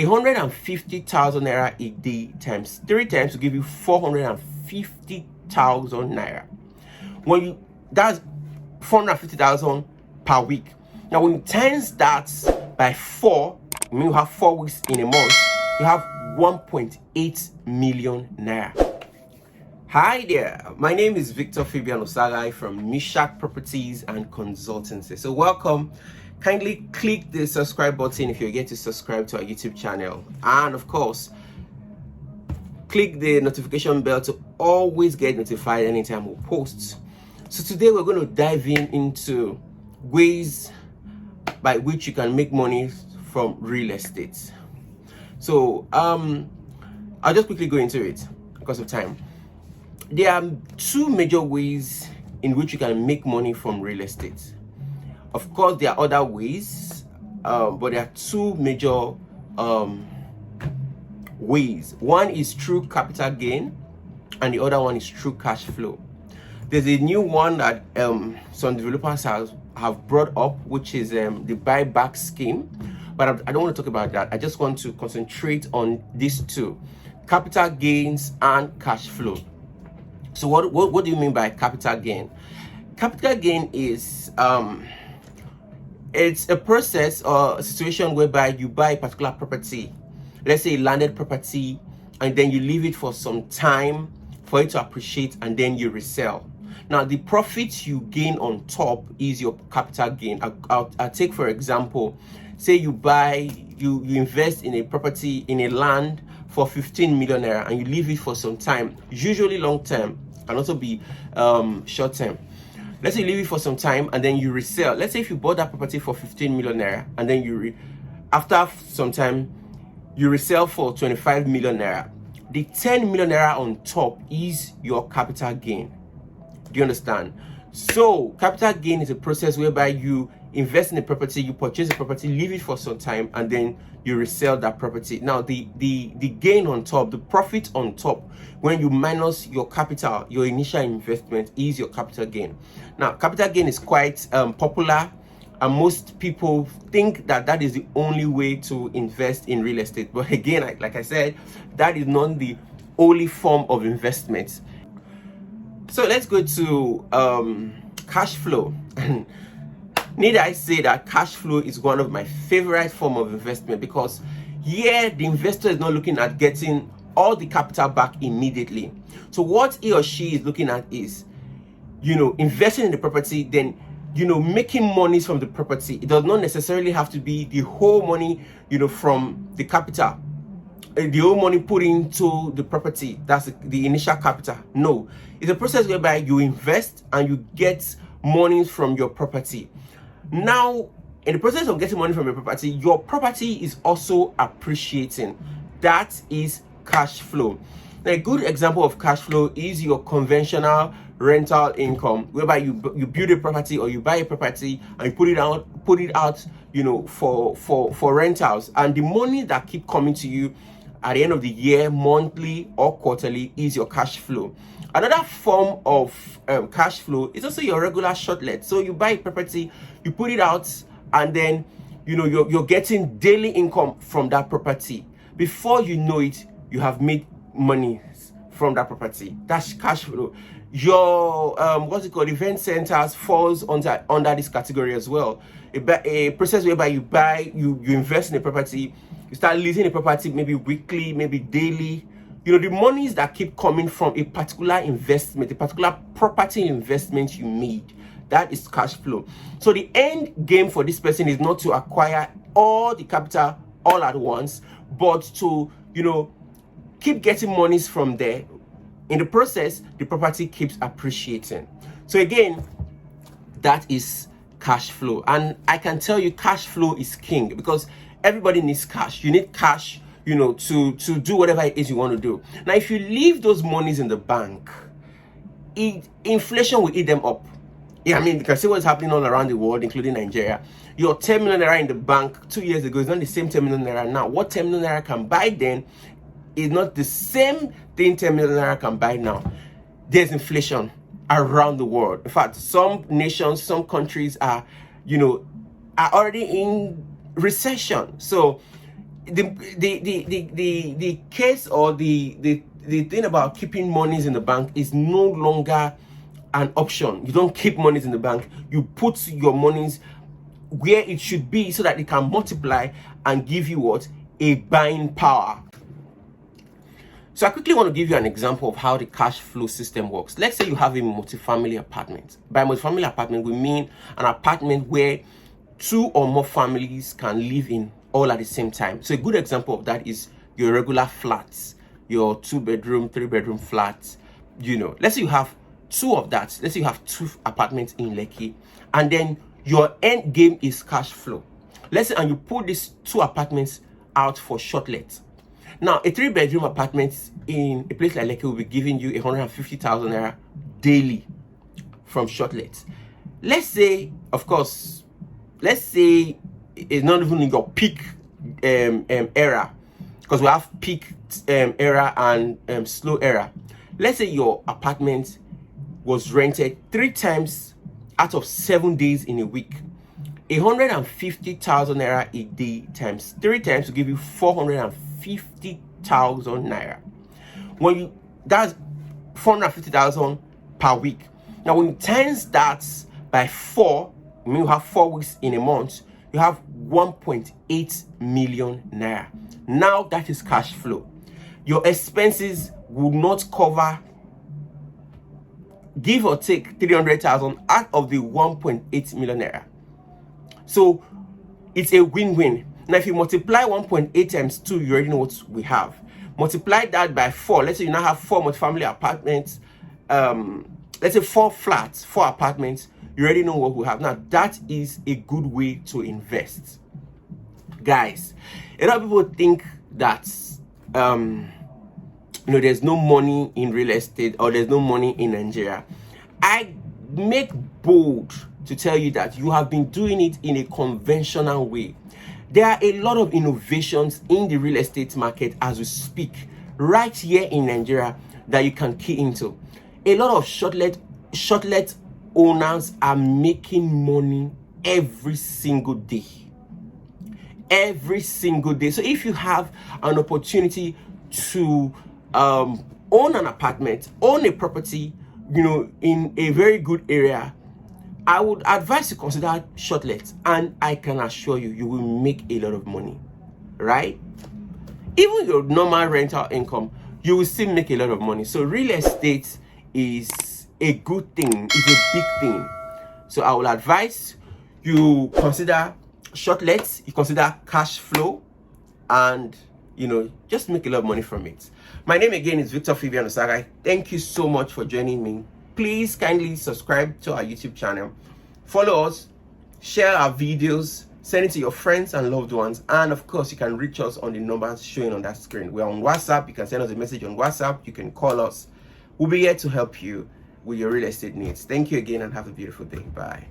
150,000 naira a day times 3 times to give you 450,000 naira. That's 450,000 per week. Now when you times that by 4, I mean you have 4 weeks in a month, you have 1.8 million naira. Hi there, my name is Victor Fabian Osagai from Mishak Properties and Consultancy. So welcome. Kindly click the subscribe button if you're yet to subscribe to our YouTube channel, and of course click the notification bell to always get notified anytime we post. So today we're going to dive into ways by which you can make money from real estate. So I'll just quickly go into it because of time. There are 2 major ways in which you can make money from real estate. Of course, there are other ways, but there are 2 major ways. One is through capital gain, and the other one is through cash flow. There's a new one that some developers have brought up, which is the buyback scheme. But I don't want to talk about that. I just want to concentrate on these 2, capital gains and cash flow. So what do you mean by capital gain? Capital gain is it's a process or a situation whereby you buy a particular property, let's say a landed property, and then you leave it for some time for it to appreciate, and then you resell. Now the profit you gain on top is your capital gain. I'll take for example, say you invest in a property, in a land for 15 million naira, and you leave it for some time, usually long term, can also be short term. Let's say you leave it for some time and then you resell. Let's say if you bought that property for 15 million naira and then after some time you resell for 25 million naira. The 10 million naira on top is your capital gain. Do you understand? So capital gain is a process whereby you invest in a property, you purchase a property, leave it for some time, and then you resell that property. Now the gain on top, the profit on top, when you minus your capital, your initial investment, is your capital gain. Now capital gain is quite popular, and most people think that is the only way to invest in real estate. But again, like I said, that is not the only form of investment. So let's go to cash flow. Need I say that cash flow is one of my favorite form of investment, because here the investor is not looking at getting all the capital back immediately. So what he or she is looking at is, investing in the property, then making money from the property. It does not necessarily have to be the whole money, from the capital, the whole money put into the property. That's the initial capital. No, it's a process whereby you invest and you get money from your property. Now, in the process of getting money from your property is also appreciating. That is cash flow. Now, a good example of cash flow is your conventional rental income, whereby you build a property or you buy a property and you put it out, for rentals, and the money that keep coming to you at the end of the year, monthly or quarterly, is your cash flow. Another form of cash flow is also your regular shortlet. So you buy a property, you put it out, and then you're getting daily income from that property. Before you know it, you have made money from that property. That's cash flow. Your event centers falls under this category as well. A process whereby you invest in a property, you start leasing a property, maybe weekly, maybe daily. The monies that keep coming from a particular investment, a particular property investment you made, that is cash flow. So the end game for this person is not to acquire all the capital all at once, but to keep getting monies from there. In the process, the property keeps appreciating. So again, that is cash flow. And I can tell you, cash flow is king, because everybody needs cash. You need cash, to do whatever it is you want to do. Now, if you leave those monies in the bank, inflation will eat them up. Yeah, I mean, you can see what's happening all around the world, including Nigeria. Your 10 million naira in the bank 2 years ago is not the same 10 million naira now. What 10 million naira can buy then is not the same thing 10 million naira can buy now. There's inflation around the world. In fact, some nations, some countries are already in recession. So the case or the thing about keeping monies in the bank is no longer an option. You don't keep monies in the bank. You put your monies where it should be so that it can multiply and give you what? A buying power. So I quickly want to give you an example of how the cash flow system works. Let's say you have a multifamily apartment. By multifamily apartment, we mean an apartment where 2 or more families can live in all at the same time. So a good example of that is your regular flats, your 2-bedroom, 3-bedroom flats. You know, let's say you have 2 of that. Let's say you have 2 apartments in Lekki, and then your end game is cash flow. Let's say, and you put these 2 apartments out for short let. Now, a 3-bedroom apartment in a place like Lekki will be giving you 150,000 naira daily from short let. Let's say, of course, let's say it's not even in your peak era, because we have peak era and slow era. Let's say your apartment was rented 3 times out of 7 days in a week. 150,000 naira a day times 3 times to give you 450,000 naira. When you, that's 450,000 per week. Now when you times that by 4, I mean you have 4 weeks in a month, you have 1.8 million naira. Now that is cash flow. Your expenses will not cover, give or take, 300,000 out of the 1.8 million naira. So it's a win-win. Now if you multiply 1.8 times 2, you already know what we have. Multiply that by 4. Let's say you now have 4 multifamily apartments. Let's say 4 flats, 4 apartments. You already know what we have. Now that is a good way to invest. Guys, a lot of people think that there's no money in real estate or there's no money in Nigeria. I make bold to tell you that you have been doing it in a conventional way. There are a lot of innovations in the real estate market as we speak right here in Nigeria that you can key into. A lot of shortlet owners are making money every single day. Every single day. So if you have an opportunity to own an apartment, own a property, in a very good area, I would advise you consider shortlet, and I can assure you, you will make a lot of money, right? Even your normal rental income, you will still make a lot of money. So real estate is a good thing, it's a big thing. So I will advise you consider shortlets, you consider cash flow, and just make a lot of money from it. My name again is Victor Phibian Osagai. Thank you so much for joining me. Please kindly subscribe to our YouTube channel, follow us, share our videos, send it to your friends and loved ones, and of course you can reach us on the numbers showing on that screen. We're on WhatsApp. You can send us a message on WhatsApp, you can call us. We'll be here to help you with your real estate needs. Thank you again and have a beautiful day. Bye.